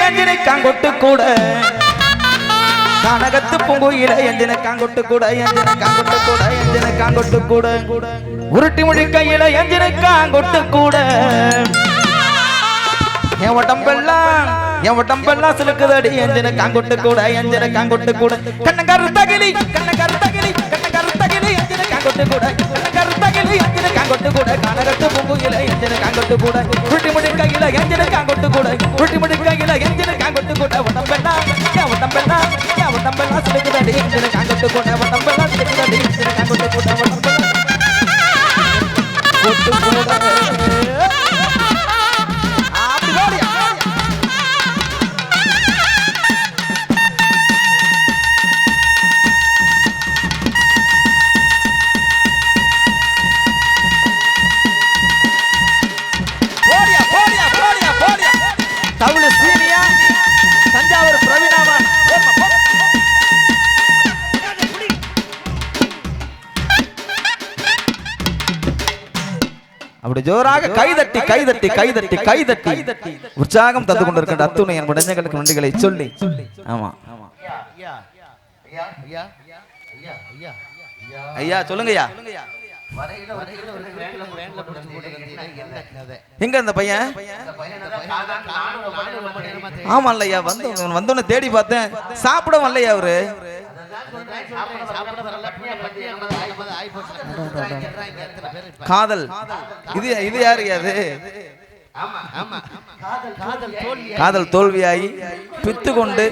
எஞ்சினை காங்கொட்டு கூட கனகத்து பூங்குயில எஞ்சினை காங்கொட்டு கூட எஞ்சினை காங்கொட்டு கூட எஞ்சினை காங்கொட்டு கூட உருட்டி முடி கையில எஞ்சினை காங்கொட்டு கூட என் உடம்பெல்லாம் சிலுக்குதடி எஞ்சினை காங்கொட்டு கூட எஞ்சினை காங்கொட்டு கூட கண்ணங்கரு தகிலி கண்ணங்கரு தகிலி கண்ணங்கரு தகிலி எஞ்சினை காங்கொட்டு கூட கண்ணங்கரு தகிலி எஞ்சினை காங்கொட்டு கூட கனகத்து பூங்குயில எஞ்சினை காங்கொட்டு கூட உருட்டி முடி கையில எஞ்சினை காங்கொட்டு கூட உருட்டி முடி கையில எஞ்சினை காங்கொட்டு கூட உடம்பெல்லாம் சிலுக்குதடி எஞ்சினை காங்கொட்டு கூட உடம்பெல்லாம் சிலுக்குதடி எஞ்சினை காங்கொட்டு கூட உடம்பெல்லாம் தமிழ் சீனியா தஞ்சாவூர் பிரவீனாமான் அப்படி ஜோராக கைதட்டி கைதட்டி கைதட்டி கைதட்டி உற்சாகம் தந்து கொண்டிருக்கின்ற அத்துணை என் நெஞ்சங்களுக்கு நன்றிகளை சொல்லி ஆமா ஐயா சொல்லுங்கய்யா எங்க இந்த பையன் ஆமா இல்லையா வந்தோன்னு தேடி பார்த்தேன் சாப்பிட வரலையா அவரு காதல் இது யாரு அது காதல் தோல்வியாகி பித்து கொண்டு